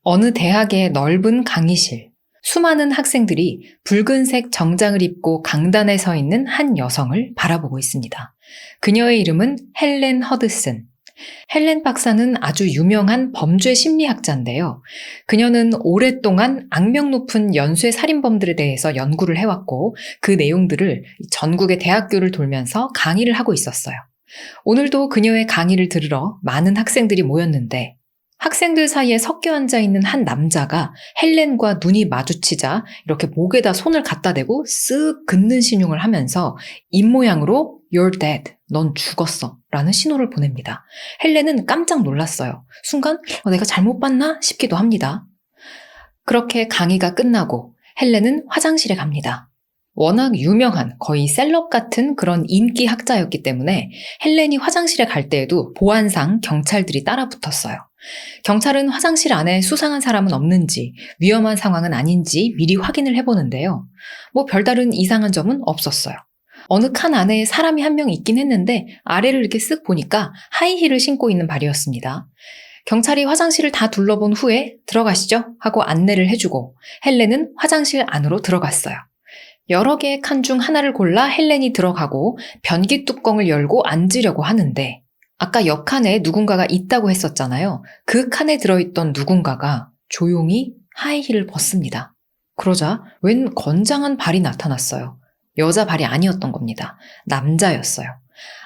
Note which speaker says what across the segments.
Speaker 1: 어느 대학의 넓은 강의실. 수많은 학생들이 붉은색 정장을 입고 강단에 서 있는 한 여성을 바라보고 있습니다. 그녀의 이름은 헬렌 허드슨. 헬렌 박사는 아주 유명한 범죄 심리학자인데요. 그녀는 오랫동안 악명 높은 연쇄 살인범들에 대해서 연구를 해왔고 그 내용들을 전국의 대학교를 돌면서 강의를 하고 있었어요. 오늘도 그녀의 강의를 들으러 많은 학생들이 모였는데 학생들 사이에 섞여 앉아 있는 한 남자가 헬렌과 눈이 마주치자 이렇게 목에다 손을 갖다 대고 쓱 긋는 신용을 하면서 입모양으로 You're dead. 넌 죽었어. 라는 신호를 보냅니다. 헬렌은 깜짝 놀랐어요. 순간 내가 잘못 봤나 싶기도 합니다. 그렇게 강의가 끝나고 헬렌은 화장실에 갑니다. 워낙 유명한 거의 셀럽 같은 그런 인기 학자였기 때문에 헬렌이 화장실에 갈 때에도 보안상 경찰들이 따라 붙었어요. 경찰은 화장실 안에 수상한 사람은 없는지 위험한 상황은 아닌지 미리 확인을 해보는데요. 별다른 이상한 점은 없었어요. 어느 칸 안에 사람이 한 명 있긴 했는데 아래를 이렇게 쓱 보니까 하이힐을 신고 있는 발이었습니다. 경찰이 화장실을 다 둘러본 후에 들어가시죠 하고 안내를 해주고 헬렌은 화장실 안으로 들어갔어요. 여러 개의 칸 중 하나를 골라 헬렌이 들어가고 변기 뚜껑을 열고 앉으려고 하는데 아까 옆 칸에 누군가가 있다고 했었잖아요. 그 칸에 들어있던 누군가가 조용히 하이힐을 벗습니다. 그러자 웬 건장한 발이 나타났어요. 여자 발이 아니었던 겁니다. 남자였어요.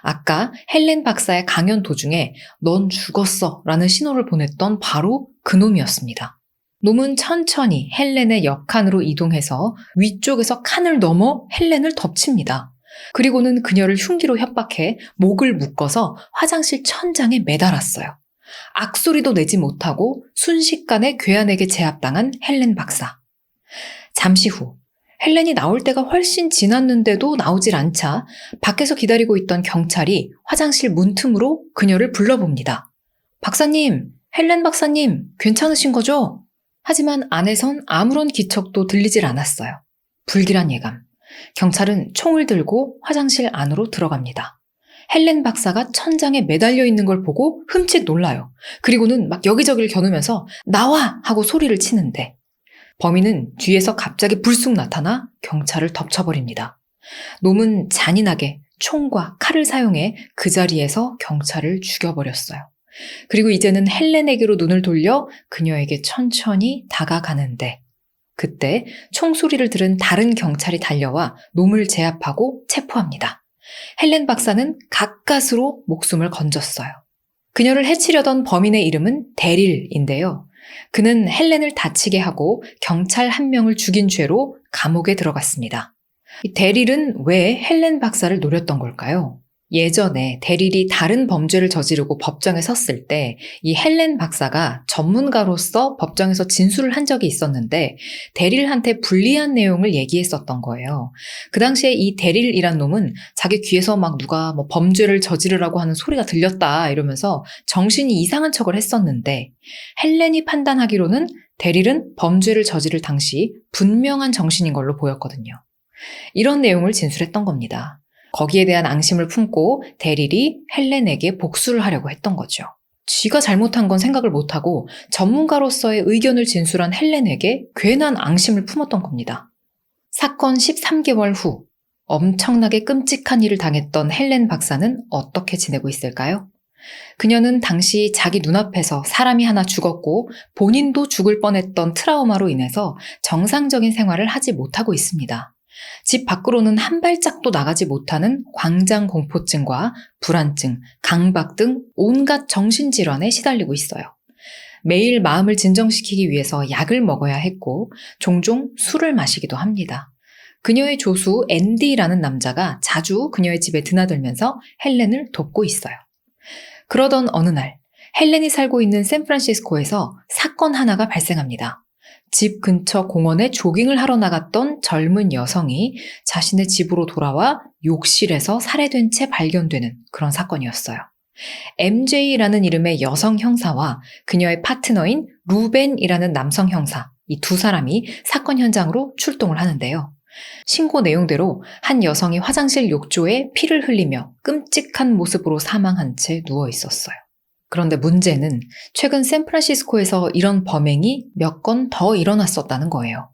Speaker 1: 아까 헬렌 박사의 강연 도중에 넌 죽었어 라는 신호를 보냈던 바로 그놈이었습니다. 놈은 천천히 헬렌의 옆 칸으로 이동해서 위쪽에서 칸을 넘어 헬렌을 덮칩니다. 그리고는 그녀를 흉기로 협박해 목을 묶어서 화장실 천장에 매달았어요. 악소리도 내지 못하고 순식간에 괴한에게 제압당한 헬렌 박사. 잠시 후 헬렌이 나올 때가 훨씬 지났는데도 나오질 않자 밖에서 기다리고 있던 경찰이 화장실 문틈으로 그녀를 불러봅니다. 박사님, 헬렌 박사님, 괜찮으신 거죠? 하지만 안에선 아무런 기척도 들리질 않았어요. 불길한 예감. 경찰은 총을 들고 화장실 안으로 들어갑니다. 헬렌 박사가 천장에 매달려 있는 걸 보고 흠칫 놀라요. 그리고는 막 여기저기를 겨누면서 나와! 하고 소리를 치는데 범인은 뒤에서 갑자기 불쑥 나타나 경찰을 덮쳐버립니다. 놈은 잔인하게 총과 칼을 사용해 그 자리에서 경찰을 죽여버렸어요. 그리고 이제는 헬렌에게로 눈을 돌려 그녀에게 천천히 다가가는데 그때 총소리를 들은 다른 경찰이 달려와 놈을 제압하고 체포합니다. 헬렌 박사는 가까스로 목숨을 건졌어요. 그녀를 해치려던 범인의 이름은 데릴인데요. 그는 헬렌을 다치게 하고 경찰 한 명을 죽인 죄로 감옥에 들어갔습니다. 데릴은 왜 헬렌 박사를 노렸던 걸까요? 예전에 데릴이 다른 범죄를 저지르고 법정에 섰을 때 이 헬렌 박사가 전문가로서 법정에서 진술을 한 적이 있었는데 데릴한테 불리한 내용을 얘기했었던 거예요. 그 당시에 이 데릴이란 놈은 자기 귀에서 막 누가 범죄를 저지르라고 하는 소리가 들렸다 이러면서 정신이 이상한 척을 했었는데 헬렌이 판단하기로는 데릴은 범죄를 저지를 당시 분명한 정신인 걸로 보였거든요. 이런 내용을 진술했던 겁니다. 거기에 대한 앙심을 품고 데릴이 헬렌에게 복수를 하려고 했던 거죠. 쥐가 잘못한 건 생각을 못하고 전문가로서의 의견을 진술한 헬렌에게 괜한 앙심을 품었던 겁니다. 사건 13개월 후 엄청나게 끔찍한 일을 당했던 헬렌 박사는 어떻게 지내고 있을까요? 그녀는 당시 자기 눈앞에서 사람이 하나 죽었고 본인도 죽을 뻔했던 트라우마로 인해서 정상적인 생활을 하지 못하고 있습니다. 집 밖으로는 한 발짝도 나가지 못하는 광장공포증과 불안증, 강박 등 온갖 정신질환에 시달리고 있어요. 매일 마음을 진정시키기 위해서 약을 먹어야 했고 종종 술을 마시기도 합니다. 그녀의 조수 앤디라는 남자가 자주 그녀의 집에 드나들면서 헬렌을 돕고 있어요. 그러던 어느 날 헬렌이 살고 있는 샌프란시스코에서 사건 하나가 발생합니다. 집 근처 공원에 조깅을 하러 나갔던 젊은 여성이 자신의 집으로 돌아와 욕실에서 살해된 채 발견되는 그런 사건이었어요. MJ라는 이름의 여성 형사와 그녀의 파트너인 루벤이라는 남성 형사, 이 두 사람이 사건 현장으로 출동을 하는데요. 신고 내용대로 한 여성이 화장실 욕조에 피를 흘리며 끔찍한 모습으로 사망한 채 누워 있었어요. 그런데 문제는 최근 샌프란시스코에서 이런 범행이 몇 건 더 일어났었다는 거예요.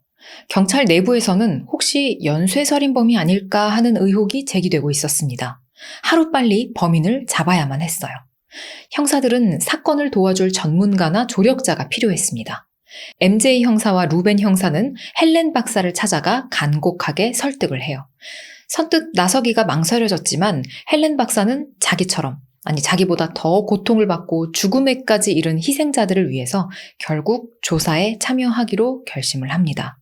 Speaker 1: 경찰 내부에서는 혹시 연쇄살인범이 아닐까 하는 의혹이 제기되고 있었습니다. 하루빨리 범인을 잡아야만 했어요. 형사들은 사건을 도와줄 전문가나 조력자가 필요했습니다. MJ 형사와 루벤 형사는 헬렌 박사를 찾아가 간곡하게 설득을 해요. 선뜻 나서기가 망설여졌지만 헬렌 박사는 자기보다 더 고통을 받고 죽음에까지 이른 희생자들을 위해서 결국 조사에 참여하기로 결심을 합니다.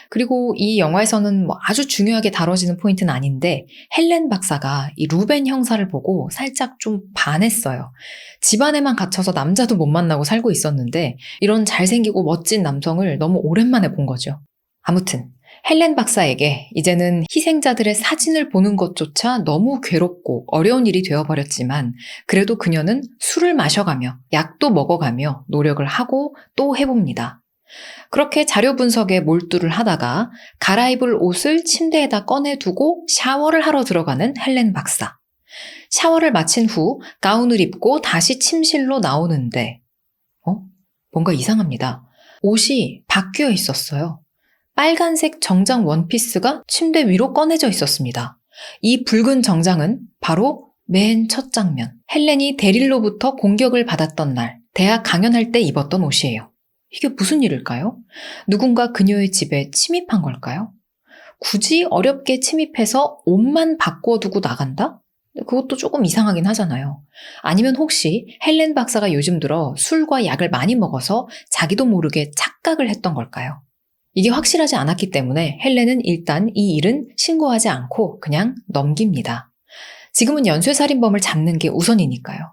Speaker 1: 그리고 이 영화에서는 아주 중요하게 다뤄지는 포인트는 아닌데 헬렌 박사가 이 루벤 형사를 보고 살짝 좀 반했어요. 집안에만 갇혀서 남자도 못 만나고 살고 있었는데 이런 잘생기고 멋진 남성을 너무 오랜만에 본 거죠. 아무튼 헬렌 박사에게 이제는 희생자들의 사진을 보는 것조차 너무 괴롭고 어려운 일이 되어버렸지만 그래도 그녀는 술을 마셔가며 약도 먹어가며 노력을 하고 또 해봅니다. 그렇게 자료 분석에 몰두를 하다가 갈아입을 옷을 침대에다 꺼내두고 샤워를 하러 들어가는 헬렌 박사. 샤워를 마친 후 가운을 입고 다시 침실로 나오는데 뭔가 이상합니다. 옷이 바뀌어 있었어요. 빨간색 정장 원피스가 침대 위로 꺼내져 있었습니다. 이 붉은 정장은 바로 맨 첫 장면, 헬렌이 데릴로부터 공격을 받았던 날, 대학 강연할 때 입었던 옷이에요. 이게 무슨 일일까요? 누군가 그녀의 집에 침입한 걸까요? 굳이 어렵게 침입해서 옷만 바꿔두고 나간다? 그것도 조금 이상하긴 하잖아요. 아니면 혹시 헬렌 박사가 요즘 들어 술과 약을 많이 먹어서 자기도 모르게 착각을 했던 걸까요? 이게 확실하지 않았기 때문에 헬렌은 일단 이 일은 신고하지 않고 그냥 넘깁니다. 지금은 연쇄살인범을 잡는 게 우선이니까요.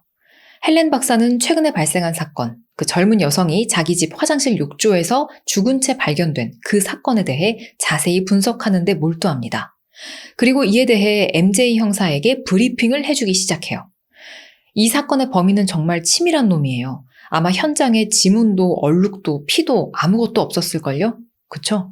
Speaker 1: 헬렌 박사는 최근에 발생한 사건, 그 젊은 여성이 자기 집 화장실 욕조에서 죽은 채 발견된 그 사건에 대해 자세히 분석하는 데 몰두합니다. 그리고 이에 대해 MJ 형사에게 브리핑을 해주기 시작해요. 이 사건의 범인은 정말 치밀한 놈이에요. 아마 현장에 지문도 얼룩도 피도 아무것도 없었을걸요? 그쵸?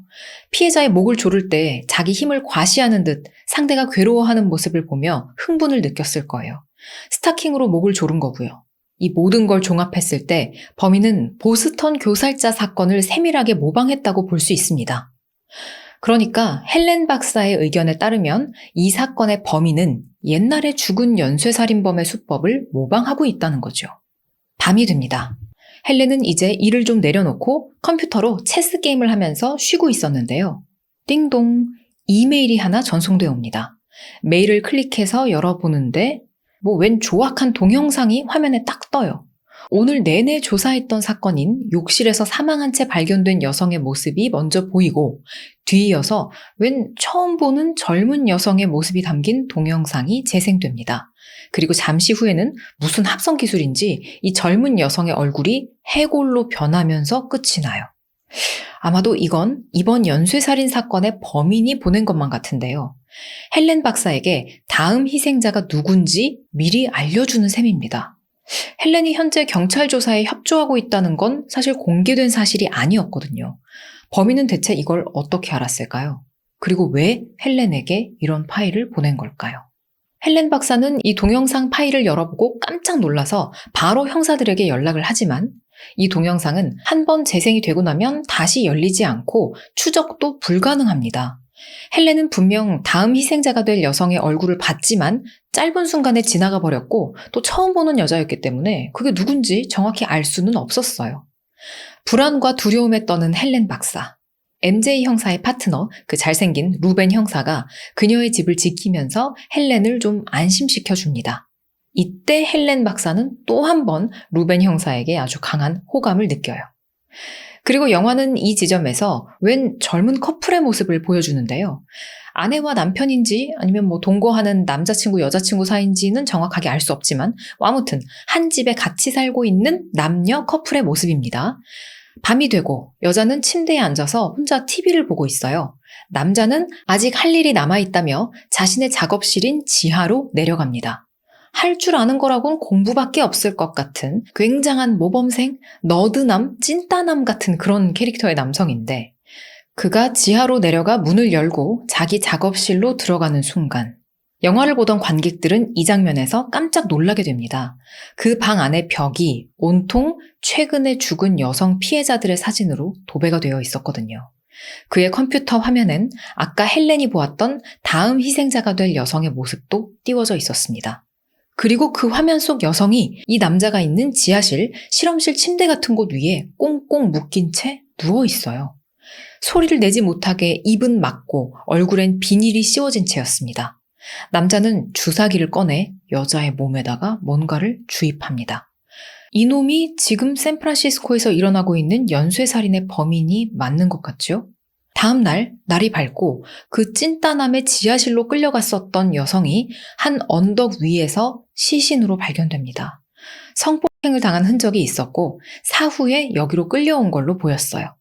Speaker 1: 피해자의 목을 조를 때 자기 힘을 과시하는 듯 상대가 괴로워하는 모습을 보며 흥분을 느꼈을 거예요. 스타킹으로 목을 조른 거고요. 이 모든 걸 종합했을 때 범인은 보스턴 교살자 사건을 세밀하게 모방했다고 볼 수 있습니다. 그러니까 헬렌 박사의 의견에 따르면 이 사건의 범인은 옛날에 죽은 연쇄살인범의 수법을 모방하고 있다는 거죠. 밤이 됩니다. 헬렌은 이제 일을 좀 내려놓고 컴퓨터로 체스 게임을 하면서 쉬고 있었는데요. 띵동, 이메일이 하나 전송되어 옵니다. 메일을 클릭해서 열어보는데 웬 조악한 동영상이 화면에 딱 떠요. 오늘 내내 조사했던 사건인 욕실에서 사망한 채 발견된 여성의 모습이 먼저 보이고 뒤이어서 웬 처음 보는 젊은 여성의 모습이 담긴 동영상이 재생됩니다. 그리고 잠시 후에는 무슨 합성 기술인지 이 젊은 여성의 얼굴이 해골로 변하면서 끝이 나요. 아마도 이건 이번 연쇄살인 사건의 범인이 보낸 것만 같은데요. 헬렌 박사에게 다음 희생자가 누군지 미리 알려주는 셈입니다. 헬렌이 현재 경찰 조사에 협조하고 있다는 건 사실 공개된 사실이 아니었거든요. 범인은 대체 이걸 어떻게 알았을까요? 그리고 왜 헬렌에게 이런 파일을 보낸 걸까요? 헬렌 박사는 이 동영상 파일을 열어보고 깜짝 놀라서 바로 형사들에게 연락을 하지만 이 동영상은 한 번 재생이 되고 나면 다시 열리지 않고 추적도 불가능합니다. 헬렌은 분명 다음 희생자가 될 여성의 얼굴을 봤지만 짧은 순간에 지나가 버렸고 또 처음 보는 여자였기 때문에 그게 누군지 정확히 알 수는 없었어요. 불안과 두려움에 떠는 헬렌 박사. MJ 형사의 파트너, 그 잘생긴 루벤 형사가 그녀의 집을 지키면서 헬렌을 좀 안심시켜줍니다. 이때 헬렌 박사는 또 한 번 루벤 형사에게 아주 강한 호감을 느껴요. 그리고 영화는 이 지점에서 웬 젊은 커플의 모습을 보여주는데요. 아내와 남편인지 아니면 동거하는 남자친구, 여자친구 사이인지는 정확하게 알 수 없지만 아무튼 한 집에 같이 살고 있는 남녀 커플의 모습입니다. 밤이 되고 여자는 침대에 앉아서 혼자 TV를 보고 있어요. 남자는 아직 할 일이 남아있다며 자신의 작업실인 지하로 내려갑니다. 할 줄 아는 거라고는 공부밖에 없을 것 같은 굉장한 모범생, 너드남, 찐따남 같은 그런 캐릭터의 남성인데 그가 지하로 내려가 문을 열고 자기 작업실로 들어가는 순간 영화를 보던 관객들은 이 장면에서 깜짝 놀라게 됩니다. 그 방 안의 벽이 온통 최근에 죽은 여성 피해자들의 사진으로 도배가 되어 있었거든요. 그의 컴퓨터 화면엔 아까 헬렌이 보았던 다음 희생자가 될 여성의 모습도 띄워져 있었습니다. 그리고 그 화면 속 여성이 이 남자가 있는 지하실, 실험실 침대 같은 곳 위에 꽁꽁 묶인 채 누워 있어요. 소리를 내지 못하게 입은 막고 얼굴엔 비닐이 씌워진 채였습니다. 남자는 주사기를 꺼내 여자의 몸에다가 뭔가를 주입합니다. 이놈이 지금 샌프란시스코에서 일어나고 있는 연쇄살인의 범인이 맞는 것 같죠? 다음 날, 날이 밝고 그 찐따남의 지하실로 끌려갔었던 여성이 한 언덕 위에서 시신으로 발견됩니다. 성폭행을 당한 흔적이 있었고 사후에 여기로 끌려온 걸로 보였어요.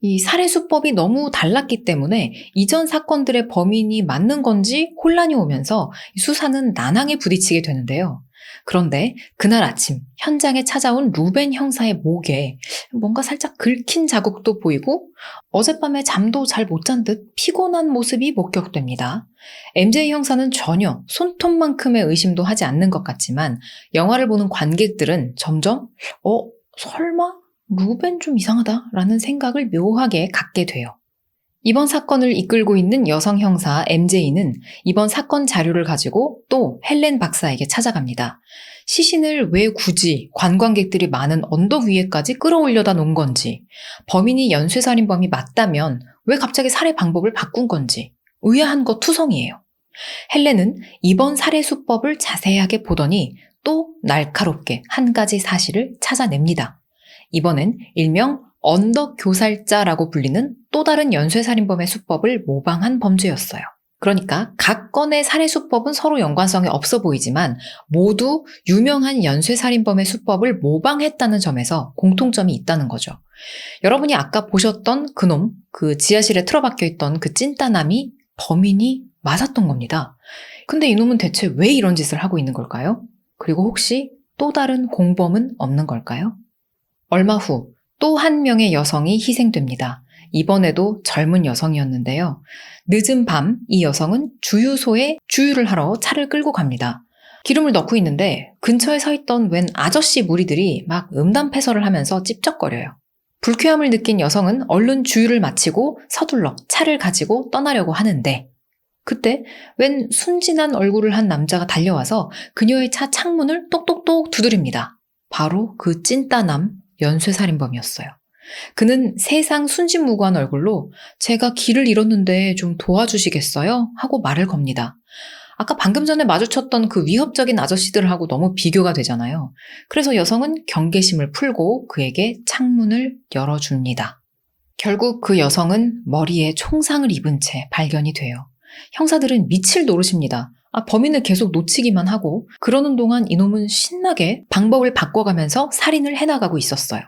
Speaker 1: 이 살해 수법이 너무 달랐기 때문에 이전 사건들의 범인이 맞는 건지 혼란이 오면서 수사는 난항에 부딪히게 되는데요. 그런데 그날 아침 현장에 찾아온 루벤 형사의 목에 뭔가 살짝 긁힌 자국도 보이고 어젯밤에 잠도 잘 못 잔 듯 피곤한 모습이 목격됩니다. MJ 형사는 전혀 손톱만큼의 의심도 하지 않는 것 같지만 영화를 보는 관객들은 점점 설마? 루벤 좀 이상하다라는 생각을 묘하게 갖게 돼요. 이번 사건을 이끌고 있는 여성 형사 MJ는 이번 사건 자료를 가지고 또 헬렌 박사에게 찾아갑니다. 시신을 왜 굳이 관광객들이 많은 언덕 위에까지 끌어올려다 놓은 건지, 범인이 연쇄살인범이 맞다면 왜 갑자기 살해 방법을 바꾼 건지 의아한 것 투성이에요. 헬렌은 이번 살해 수법을 자세하게 보더니 또 날카롭게 한 가지 사실을 찾아냅니다. 이번엔 일명 언덕 교살자라고 불리는 또 다른 연쇄살인범의 수법을 모방한 범죄였어요. 그러니까 각 건의 살해 수법은 서로 연관성이 없어 보이지만 모두 유명한 연쇄살인범의 수법을 모방했다는 점에서 공통점이 있다는 거죠. 여러분이 아까 보셨던 그놈, 그 지하실에 틀어박혀 있던 그 찐따남이 범인이 맞았던 겁니다. 근데 이놈은 대체 왜 이런 짓을 하고 있는 걸까요? 그리고 혹시 또 다른 공범은 없는 걸까요? 얼마 후 또 한 명의 여성이 희생됩니다. 이번에도 젊은 여성이었는데요. 늦은 밤 이 여성은 주유소에 주유를 하러 차를 끌고 갑니다. 기름을 넣고 있는데 근처에 서 있던 웬 아저씨 무리들이 막 음담패설을 하면서 찝쩍거려요. 불쾌함을 느낀 여성은 얼른 주유를 마치고 서둘러 차를 가지고 떠나려고 하는데 그때 웬 순진한 얼굴을 한 남자가 달려와서 그녀의 차 창문을 똑똑똑 두드립니다. 바로 그 찐따남 연쇄살인범이었어요. 그는 세상 순진무구한 얼굴로 제가 길을 잃었는데 좀 도와주시겠어요? 하고 말을 겁니다. 아까 방금 전에 마주쳤던 그 위협적인 아저씨들하고 너무 비교가 되잖아요. 그래서 여성은 경계심을 풀고 그에게 창문을 열어줍니다. 결국 그 여성은 머리에 총상을 입은 채 발견이 돼요. 형사들은 미칠 노릇입니다. 범인을 계속 놓치기만 하고 그러는 동안 이놈은 신나게 방법을 바꿔가면서 살인을 해나가고 있었어요.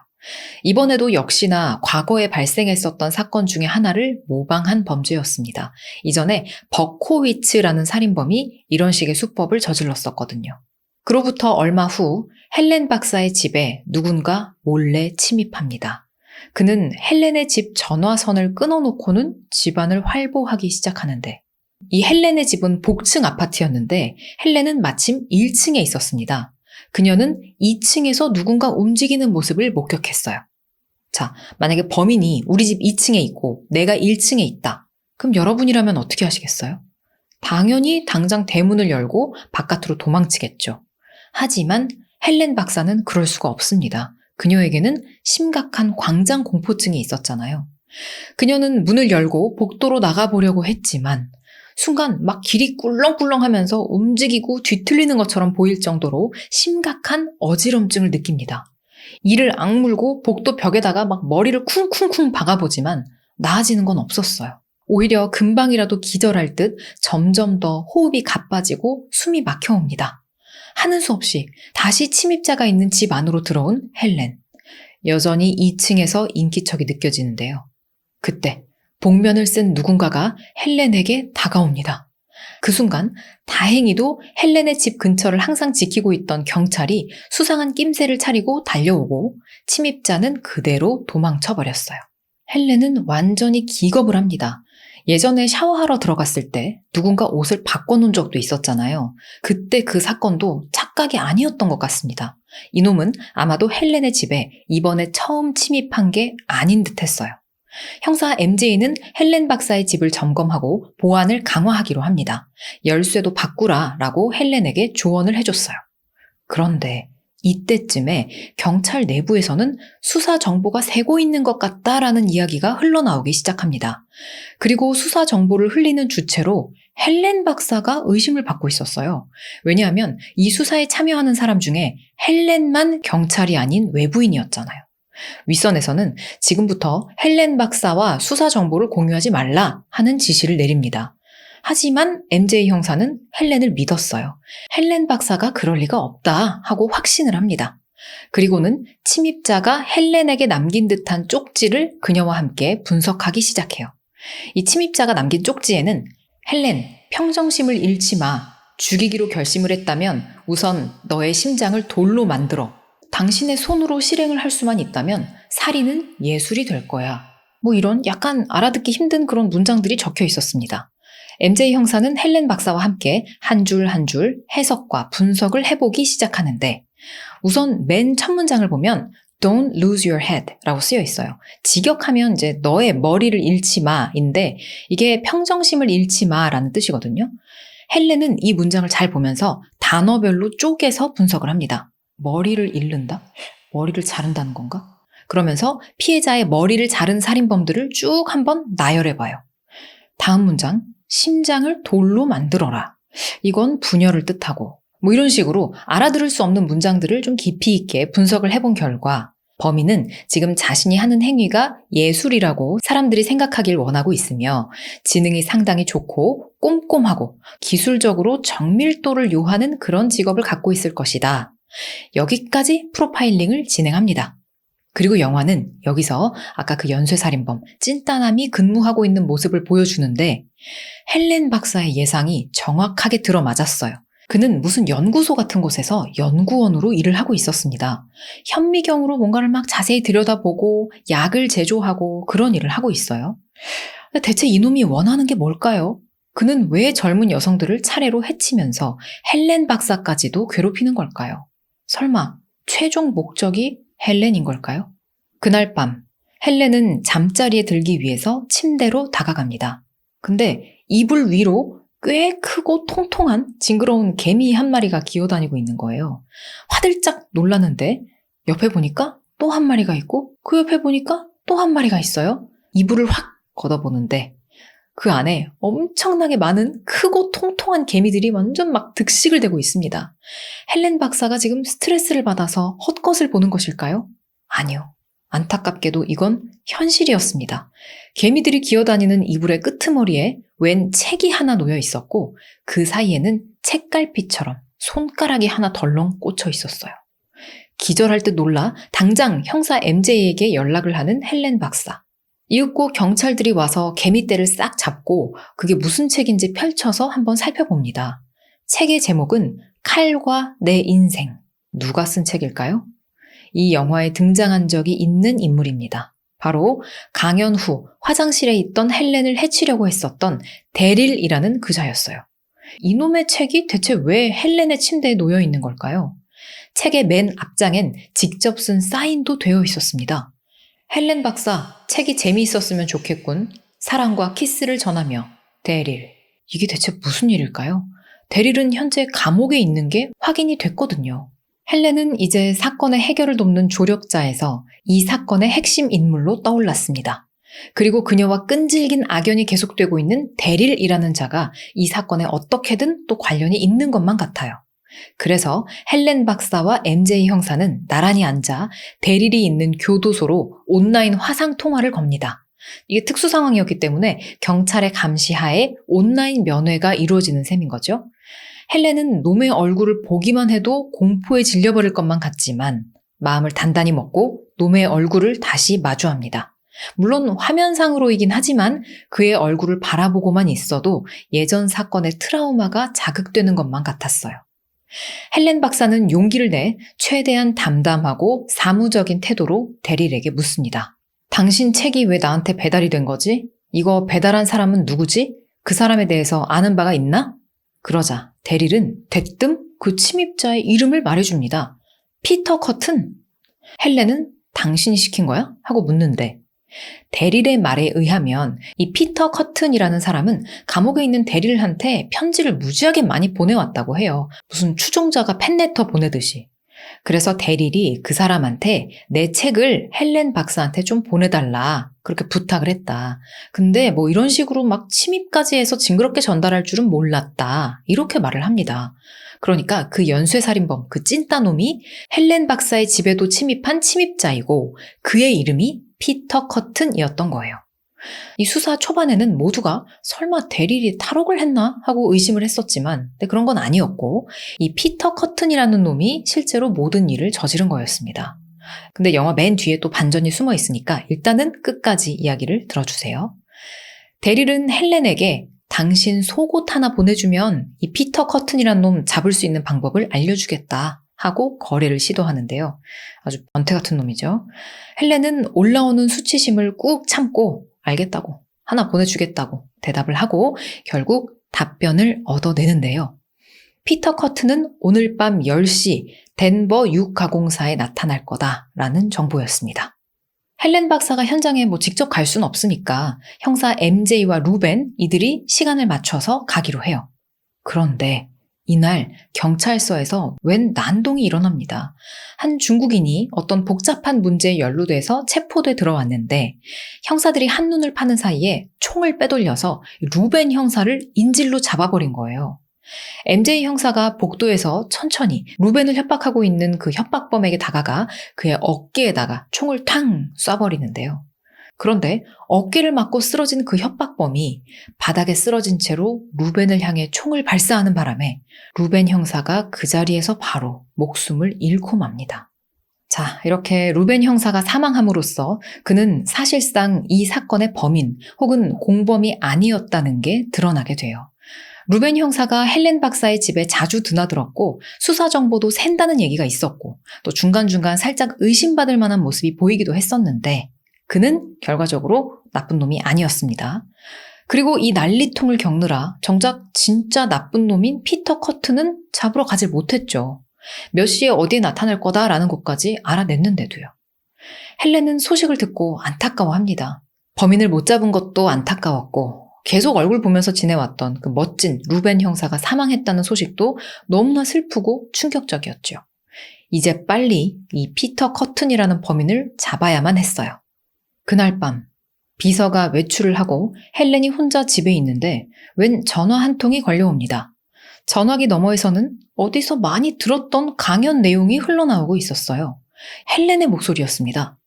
Speaker 1: 이번에도 역시나 과거에 발생했었던 사건 중에 하나를 모방한 범죄였습니다. 이전에 버코위츠라는 살인범이 이런 식의 수법을 저질렀었거든요. 그로부터 얼마 후 헬렌 박사의 집에 누군가 몰래 침입합니다. 그는 헬렌의 집 전화선을 끊어놓고는 집안을 활보하기 시작하는데 이 헬렌의 집은 복층 아파트였는데 헬렌은 마침 1층에 있었습니다. 그녀는 2층에서 누군가 움직이는 모습을 목격했어요. 자, 만약에 범인이 우리 집 2층에 있고 내가 1층에 있다. 그럼 여러분이라면 어떻게 하시겠어요? 당연히 당장 대문을 열고 바깥으로 도망치겠죠. 하지만 헬렌 박사는 그럴 수가 없습니다. 그녀에게는 심각한 광장 공포증이 있었잖아요. 그녀는 문을 열고 복도로 나가보려고 했지만 순간 막 길이 꿀렁꿀렁하면서 움직이고 뒤틀리는 것처럼 보일 정도로 심각한 어지럼증을 느낍니다. 이를 악물고 복도 벽에다가 막 머리를 쿵쿵쿵 박아보지만 나아지는 건 없었어요. 오히려 금방이라도 기절할 듯 점점 더 호흡이 가빠지고 숨이 막혀옵니다. 하는 수 없이 다시 침입자가 있는 집 안으로 들어온 헬렌. 여전히 2층에서 인기척이 느껴지는데요. 그때 복면을 쓴 누군가가 헬렌에게 다가옵니다. 그 순간 다행히도 헬렌의 집 근처를 항상 지키고 있던 경찰이 수상한 낌새를 차리고 달려오고 침입자는 그대로 도망쳐버렸어요. 헬렌은 완전히 기겁을 합니다. 예전에 샤워하러 들어갔을 때 누군가 옷을 바꿔놓은 적도 있었잖아요. 그때 그 사건도 착각이 아니었던 것 같습니다. 이놈은 아마도 헬렌의 집에 이번에 처음 침입한 게 아닌 듯 했어요. 형사 MJ는 헬렌 박사의 집을 점검하고 보안을 강화하기로 합니다. 열쇠도 바꾸라 라고 헬렌에게 조언을 해줬어요. 그런데 이때쯤에 경찰 내부에서는 수사 정보가 새고 있는 것 같다라는 이야기가 흘러나오기 시작합니다. 그리고 수사 정보를 흘리는 주체로 헬렌 박사가 의심을 받고 있었어요. 왜냐하면 이 수사에 참여하는 사람 중에 헬렌만 경찰이 아닌 외부인이었잖아요. 윗선에서는 지금부터 헬렌 박사와 수사 정보를 공유하지 말라 하는 지시를 내립니다. 하지만 MJ 형사는 헬렌을 믿었어요. 헬렌 박사가 그럴 리가 없다 하고 확신을 합니다. 그리고는 침입자가 헬렌에게 남긴 듯한 쪽지를 그녀와 함께 분석하기 시작해요. 이 침입자가 남긴 쪽지에는 헬렌, 평정심을 잃지 마. 죽이기로 결심을 했다면 우선 너의 심장을 돌로 만들어. 당신의 손으로 실행을 할 수만 있다면 살인은 예술이 될 거야. 뭐 이런 약간 알아듣기 힘든 그런 문장들이 적혀 있었습니다. MJ 형사는 헬렌 박사와 함께 한 줄 한 줄 해석과 분석을 해보기 시작하는데 우선 맨 첫 문장을 보면 Don't lose your head 라고 쓰여 있어요. 직역하면 이제 너의 머리를 잃지 마인데 이게 평정심을 잃지 마라는 뜻이거든요. 헬렌은 이 문장을 잘 보면서 단어별로 쪼개서 분석을 합니다. 머리를 잃는다? 머리를 자른다는 건가? 그러면서 피해자의 머리를 자른 살인범들을 쭉 한번 나열해봐요. 다음 문장, 심장을 돌로 만들어라. 이건 분열을 뜻하고 뭐 이런 식으로 알아들을 수 없는 문장들을 좀 깊이 있게 분석을 해본 결과 범인은 지금 자신이 하는 행위가 예술이라고 사람들이 생각하길 원하고 있으며 지능이 상당히 좋고 꼼꼼하고 기술적으로 정밀도를 요하는 그런 직업을 갖고 있을 것이다. 여기까지 프로파일링을 진행합니다. 그리고 영화는 여기서 아까 그 연쇄살인범 찐따남이 근무하고 있는 모습을 보여주는데 헬렌 박사의 예상이 정확하게 들어맞았어요. 그는 무슨 연구소 같은 곳에서 연구원으로 일을 하고 있었습니다. 현미경으로 뭔가를 막 자세히 들여다보고 약을 제조하고 그런 일을 하고 있어요. 대체 이놈이 원하는 게 뭘까요? 그는 왜 젊은 여성들을 차례로 해치면서 헬렌 박사까지도 괴롭히는 걸까요? 설마 최종 목적이 헬렌인 걸까요? 그날 밤 헬렌은 잠자리에 들기 위해서 침대로 다가갑니다. 근데 이불 위로 꽤 크고 통통한 징그러운 개미 한 마리가 기어다니고 있는 거예요. 화들짝 놀랐는데 옆에 보니까 또 한 마리가 있고 그 옆에 보니까 또 한 마리가 있어요. 이불을 확 걷어보는데 그 안에 엄청나게 많은 크고 통통한 개미들이 완전 막 득식을 대고 있습니다. 헬렌 박사가 지금 스트레스를 받아서 헛것을 보는 것일까요? 아니요. 안타깝게도 이건 현실이었습니다. 개미들이 기어다니는 이불의 끄트머리에 웬 책이 하나 놓여 있었고 그 사이에는 책갈피처럼 손가락이 하나 덜렁 꽂혀 있었어요. 기절할 듯 놀라 당장 형사 MJ에게 연락을 하는 헬렌 박사. 이윽고 경찰들이 와서 개미떼를 싹 잡고 그게 무슨 책인지 펼쳐서 한번 살펴봅니다. 책의 제목은 칼과 내 인생. 누가 쓴 책일까요? 이 영화에 등장한 적이 있는 인물입니다. 바로 강연 후 화장실에 있던 헬렌을 해치려고 했었던 데릴이라는 그자였어요. 이놈의 책이 대체 왜 헬렌의 침대에 놓여 있는 걸까요? 책의 맨 앞장엔 직접 쓴 사인도 되어 있었습니다. 헬렌 박사, 책이 재미있었으면 좋겠군. 사랑과 키스를 전하며 데릴. 이게 대체 무슨 일일까요? 데릴은 현재 감옥에 있는 게 확인이 됐거든요. 헬렌은 이제 사건의 해결을 돕는 조력자에서 이 사건의 핵심 인물로 떠올랐습니다. 그리고 그녀와 끈질긴 악연이 계속되고 있는 데릴이라는 자가 이 사건에 어떻게든 또 관련이 있는 것만 같아요. 그래서 헬렌 박사와 MJ 형사는 나란히 앉아 데릴이 있는 교도소로 온라인 화상 통화를 겁니다. 이게 특수 상황이었기 때문에 경찰의 감시하에 온라인 면회가 이루어지는 셈인 거죠. 헬렌은 놈의 얼굴을 보기만 해도 공포에 질려버릴 것만 같지만 마음을 단단히 먹고 놈의 얼굴을 다시 마주합니다. 물론 화면상으로이긴 하지만 그의 얼굴을 바라보고만 있어도 예전 사건의 트라우마가 자극되는 것만 같았어요. 헬렌 박사는 용기를 내 최대한 담담하고 사무적인 태도로 데릴에게 묻습니다. 당신 책이 왜 나한테 배달이 된 거지? 이거 배달한 사람은 누구지? 그 사람에 대해서 아는 바가 있나? 그러자 데릴은 대뜸 그 침입자의 이름을 말해줍니다. 피터 커튼. 헬렌은 당신이 시킨 거야? 하고 묻는데 데릴의 말에 의하면 이 피터 커튼이라는 사람은 감옥에 있는 데릴한테 편지를 무지하게 많이 보내왔다고 해요. 무슨 추종자가 팬레터 보내듯이. 그래서 데릴이 그 사람한테 내 책을 헬렌 박사한테 좀 보내달라 그렇게 부탁을 했다. 근데 뭐 이런 식으로 막 침입까지 해서 징그럽게 전달할 줄은 몰랐다. 이렇게 말을 합니다. 그러니까 그 연쇄살인범, 그 찐따놈이 헬렌 박사의 집에도 침입한 침입자이고 그의 이름이 피터 커튼이었던 거예요. 이 수사 초반에는 모두가 설마 데릴이 탈옥을 했나 하고 의심을 했었지만 근데 그런 건 아니었고 이 피터 커튼이라는 놈이 실제로 모든 일을 저지른 거였습니다. 근데 영화 맨 뒤에 또 반전이 숨어 있으니까 일단은 끝까지 이야기를 들어주세요. 데릴은 헬렌에게 당신 속옷 하나 보내주면 이 피터 커튼이라는 놈 잡을 수 있는 방법을 알려주겠다 하고 거래를 시도하는데요. 아주 변태 같은 놈이죠. 헬렌은 올라오는 수치심을 꾹 참고 알겠다고, 하나 보내주겠다고 대답을 하고 결국 답변을 얻어내는데요. 피터 커튼은 오늘 밤 10시 덴버 육가공사에 나타날 거다라는 정보였습니다. 헬렌 박사가 현장에 직접 갈 수는 없으니까 형사 MJ와 루벤 이들이 시간을 맞춰서 가기로 해요. 그런데 이날 경찰서에서 웬 난동이 일어납니다. 한 중국인이 어떤 복잡한 문제에 연루돼서 체포돼 들어왔는데 형사들이 한눈을 파는 사이에 총을 빼돌려서 루벤 형사를 인질로 잡아버린 거예요. MJ 형사가 복도에서 천천히 루벤을 협박하고 있는 그 협박범에게 다가가 그의 어깨에다가 총을 탕 쏴버리는데요. 그런데 어깨를 맞고 쓰러진 그 협박범이 바닥에 쓰러진 채로 루벤을 향해 총을 발사하는 바람에 루벤 형사가 그 자리에서 바로 목숨을 잃고 맙니다. 자, 이렇게 루벤 형사가 사망함으로써 그는 사실상 이 사건의 범인 혹은 공범이 아니었다는 게 드러나게 돼요. 루벤 형사가 헬렌 박사의 집에 자주 드나들었고 수사 정보도 샌다는 얘기가 있었고 또 중간중간 살짝 의심받을 만한 모습이 보이기도 했었는데 그는 결과적으로 나쁜 놈이 아니었습니다. 그리고 이 난리통을 겪느라 정작 진짜 나쁜 놈인 피터 커튼은 잡으러 가질 못했죠. 몇 시에 어디에 나타날 거다라는 것까지 알아냈는데도요. 헬렌은 소식을 듣고 안타까워합니다. 범인을 못 잡은 것도 안타까웠고 계속 얼굴 보면서 지내왔던 그 멋진 루벤 형사가 사망했다는 소식도 너무나 슬프고 충격적이었죠. 이제 빨리 이 피터 커튼이라는 범인을 잡아야만 했어요. 그날 밤 비서가 외출을 하고 헬렌이 혼자 집에 있는데 웬 전화 한 통이 걸려옵니다. 전화기 너머에서는 어디서 많이 들었던 강연 내용이 흘러나오고 있었어요. 헬렌의 목소리였습니다.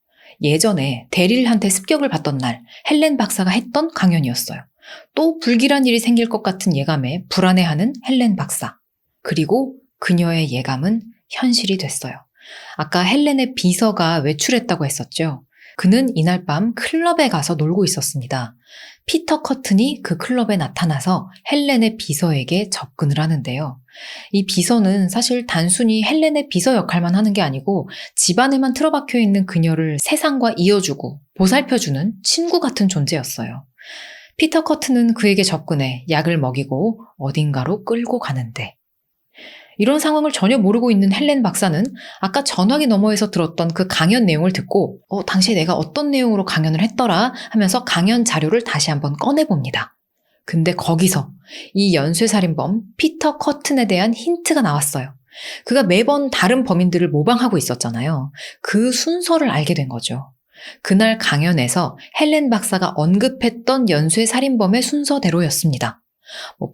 Speaker 1: 예전에 데릴한테 습격을 받던 날 헬렌 박사가 했던 강연이었어요. 또 불길한 일이 생길 것 같은 예감에 불안해하는 헬렌 박사. 그리고 그녀의 예감은 현실이 됐어요. 아까 헬렌의 비서가 외출했다고 했었죠. 그는 이날 밤 클럽에 가서 놀고 있었습니다. 피터 커튼이 그 클럽에 나타나서 헬렌의 비서에게 접근을 하는데요. 이 비서는 사실 단순히 헬렌의 비서 역할만 하는 게 아니고 집안에만 틀어박혀 있는 그녀를 세상과 이어주고 보살펴주는 친구 같은 존재였어요. 피터 커튼은 그에게 접근해 약을 먹이고 어딘가로 끌고 가는데 이런 상황을 전혀 모르고 있는 헬렌 박사는 아까 전화기 너머에서 들었던 그 강연 내용을 듣고 당시에 내가 어떤 내용으로 강연을 했더라 하면서 강연 자료를 다시 한번 꺼내봅니다. 근데 거기서 이 연쇄살인범 피터 커튼에 대한 힌트가 나왔어요. 그가 매번 다른 범인들을 모방하고 있었잖아요. 그 순서를 알게 된 거죠. 그날 강연에서 헬렌 박사가 언급했던 연쇄살인범의 순서대로였습니다.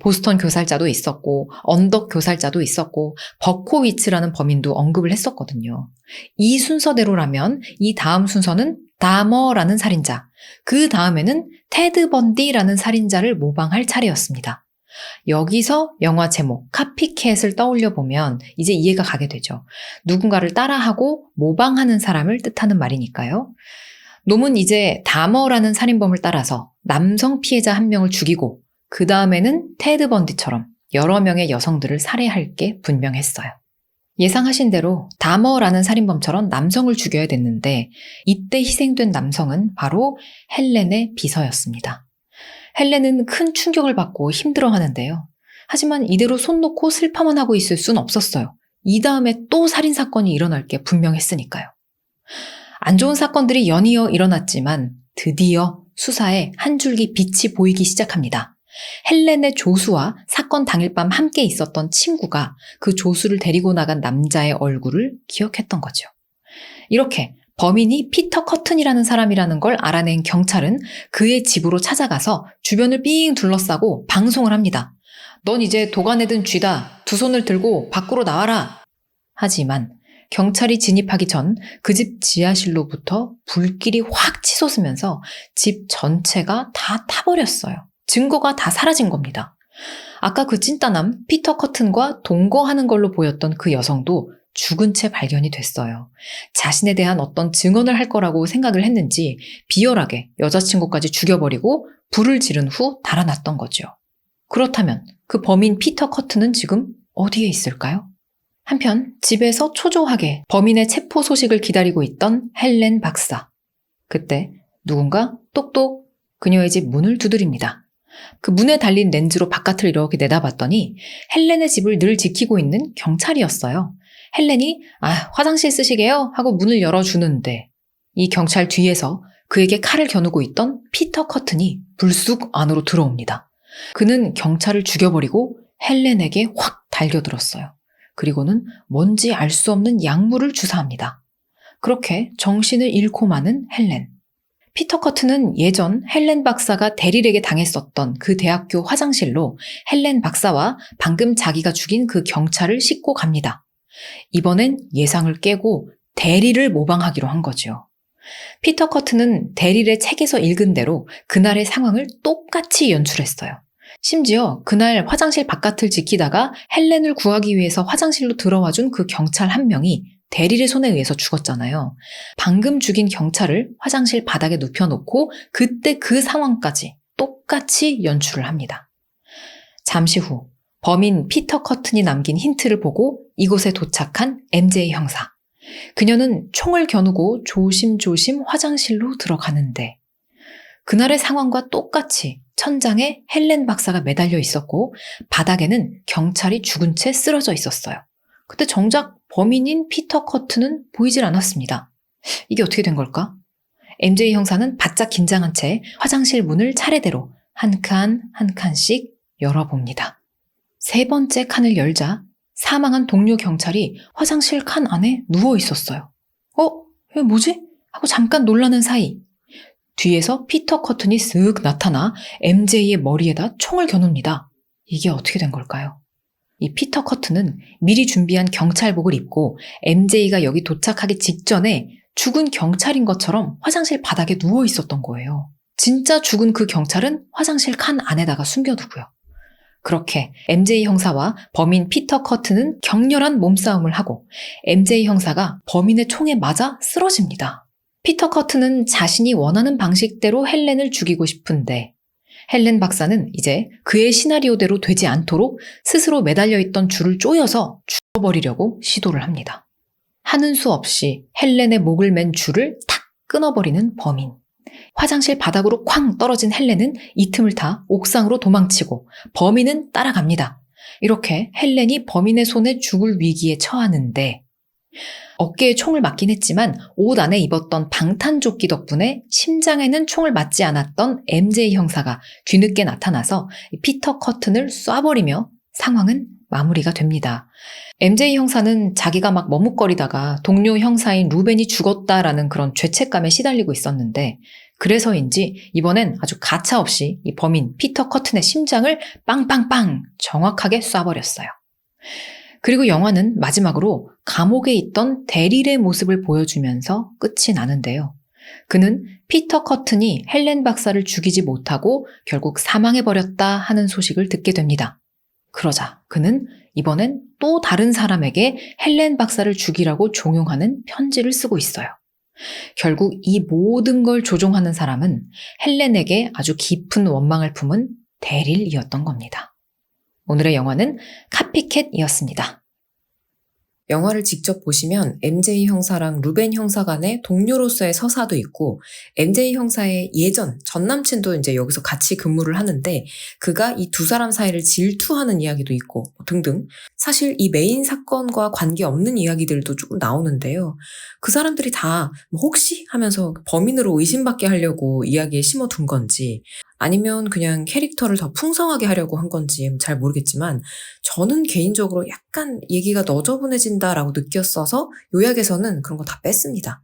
Speaker 1: 보스턴 교살자도 있었고 언덕 교살자도 있었고 버코위츠라는 범인도 언급을 했었거든요. 이 순서대로라면 이 다음 순서는 다머라는 살인자, 그 다음에는 테드 번디라는 살인자를 모방할 차례였습니다. 여기서 영화 제목 카피캣을 떠올려 보면 이제 이해가 가게 되죠. 누군가를 따라하고 모방하는 사람을 뜻하는 말이니까요. 놈은 이제 다머라는 살인범을 따라서 남성 피해자 한 명을 죽이고 그 다음에는 테드 번디처럼 여러 명의 여성들을 살해할 게 분명했어요. 예상하신 대로 다머라는 살인범처럼 남성을 죽여야 됐는데 이때 희생된 남성은 바로 헬렌의 비서였습니다. 헬렌은 큰 충격을 받고 힘들어하는데요. 하지만 이대로 손 놓고 슬퍼만 하고 있을 순 없었어요. 이 다음에 또 살인사건이 일어날 게 분명했으니까요. 안 좋은 사건들이 연이어 일어났지만 드디어 수사에 한 줄기 빛이 보이기 시작합니다. 헬렌의 조수와 사건 당일 밤 함께 있었던 친구가 그 조수를 데리고 나간 남자의 얼굴을 기억했던 거죠. 이렇게 범인이 피터 커튼이라는 사람이라는 걸 알아낸 경찰은 그의 집으로 찾아가서 주변을 삥 둘러싸고 방송을 합니다. 넌 이제 도간에 든 쥐다. 두 손을 들고 밖으로 나와라. 하지만 경찰이 진입하기 전 그 집 지하실로부터 불길이 확 치솟으면서 집 전체가 다 타버렸어요. 증거가 다 사라진 겁니다. 아까 그 찐따남 피터 커튼과 동거하는 걸로 보였던 그 여성도 죽은 채 발견이 됐어요. 자신에 대한 어떤 증언을 할 거라고 생각을 했는지 비열하게 여자친구까지 죽여버리고 불을 지른 후 달아났던 거죠. 그렇다면 그 범인 피터 커튼은 지금 어디에 있을까요? 한편 집에서 초조하게 범인의 체포 소식을 기다리고 있던 헬렌 박사. 그때 누군가 똑똑 그녀의 집 문을 두드립니다. 그 문에 달린 렌즈로 바깥을 이렇게 내다봤더니 헬렌의 집을 늘 지키고 있는 경찰이었어요. 헬렌이 화장실 쓰시게요? 하고 문을 열어주는데 이 경찰 뒤에서 그에게 칼을 겨누고 있던 피터 커튼이 불쑥 안으로 들어옵니다. 그는 경찰을 죽여버리고 헬렌에게 확 달겨들었어요. 그리고는 뭔지 알 수 없는 약물을 주사합니다. 그렇게 정신을 잃고 마는 헬렌. 피터 커튼은 예전 헬렌 박사가 데릴에게 당했었던 그 대학교 화장실로 헬렌 박사와 방금 자기가 죽인 그 경찰을 싣고 갑니다. 이번엔 예상을 깨고 데릴을 모방하기로 한 거죠. 피터 커튼은 데릴의 책에서 읽은 대로 그날의 상황을 똑같이 연출했어요. 심지어 그날 화장실 바깥을 지키다가 헬렌을 구하기 위해서 화장실로 들어와준 그 경찰 한 명이 데릴의 손에 의해서 죽었잖아요. 방금 죽인 경찰을 화장실 바닥에 눕혀놓고 그때 그 상황까지 똑같이 연출을 합니다. 잠시 후 범인 피터 커튼이 남긴 힌트를 보고 이곳에 도착한 MJ 형사. 그녀는 총을 겨누고 조심조심 화장실로 들어가는데 그날의 상황과 똑같이 천장에 헬렌 박사가 매달려 있었고 바닥에는 경찰이 죽은 채 쓰러져 있었어요. 그때 정작 범인인 피터 커튼은 보이질 않았습니다. 이게 어떻게 된 걸까? MJ 형사는 바짝 긴장한 채 화장실 문을 차례대로 한 칸 한 칸씩 열어봅니다. 세 번째 칸을 열자 사망한 동료 경찰이 화장실 칸 안에 누워 있었어요. 이게 뭐지? 하고 잠깐 놀라는 사이 뒤에서 피터 커튼이 쓱 나타나 MJ의 머리에다 총을 겨눕니다. 이게 어떻게 된 걸까요? 이 피터 커튼은 미리 준비한 경찰복을 입고 MJ가 여기 도착하기 직전에 죽은 경찰인 것처럼 화장실 바닥에 누워 있었던 거예요. 진짜 죽은 그 경찰은 화장실 칸 안에다가 숨겨두고요. 그렇게 MJ 형사와 범인 피터 커튼은 격렬한 몸싸움을 하고 MJ 형사가 범인의 총에 맞아 쓰러집니다. 피터 커튼은 자신이 원하는 방식대로 헬렌을 죽이고 싶은데 헬렌 박사는 이제 그의 시나리오대로 되지 않도록 스스로 매달려 있던 줄을 쪼여서 죽어버리려고 시도를 합니다. 하는 수 없이 헬렌의 목을 맨 줄을 탁 끊어버리는 범인. 화장실 바닥으로 쾅 떨어진 헬렌은 이 틈을 타 옥상으로 도망치고 범인은 따라갑니다. 이렇게 헬렌이 범인의 손에 죽을 위기에 처하는데 어깨에 총을 맞긴 했지만 옷 안에 입었던 방탄조끼 덕분에 심장에는 총을 맞지 않았던 MJ 형사가 뒤늦게 나타나서 피터 커튼을 쏴버리며 상황은 마무리가 됩니다. MJ 형사는 자기가 막 머뭇거리다가 동료 형사인 루벤이 죽었다라는 그런 죄책감에 시달리고 있었는데 그래서인지 이번엔 아주 가차없이 이 범인 피터 커튼의 심장을 빵빵빵 정확하게 쏴버렸어요. 그리고 영화는 마지막으로 감옥에 있던 데릴의 모습을 보여주면서 끝이 나는데요. 그는 피터 커튼이 헬렌 박사를 죽이지 못하고 결국 사망해버렸다 하는 소식을 듣게 됩니다. 그러자 그는 이번엔 또 다른 사람에게 헬렌 박사를 죽이라고 종용하는 편지를 쓰고 있어요. 결국 이 모든 걸 조종하는 사람은 헬렌에게 아주 깊은 원망을 품은 데릴이었던 겁니다. 오늘의 영화는 카피캣이었습니다.
Speaker 2: 영화를 직접 보시면 MJ 형사랑 루벤 형사 간의 동료로서의 서사도 있고 MJ 형사의 예전 전 남친도 이제 여기서 같이 근무를 하는데 그가 이 두 사람 사이를 질투하는 이야기도 있고 등등. 사실 이 메인 사건과 관계없는 이야기들도 조금 나오는데요. 그 사람들이 다 혹시 하면서 범인으로 의심받게 하려고 이야기에 심어둔 건지 아니면 그냥 캐릭터를 더 풍성하게 하려고 한 건지 잘 모르겠지만 저는 개인적으로 약간 얘기가 너저분해진다라고 느꼈어서 요약에서는 그런 거 다 뺐습니다.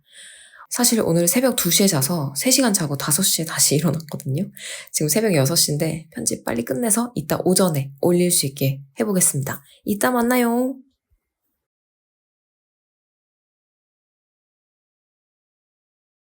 Speaker 2: 사실 오늘 새벽 2시에 자서 3시간 자고 5시에 다시 일어났거든요. 지금 새벽 6시인데 편집 빨리 끝내서 이따 오전에 올릴 수 있게 해보겠습니다. 이따 만나요.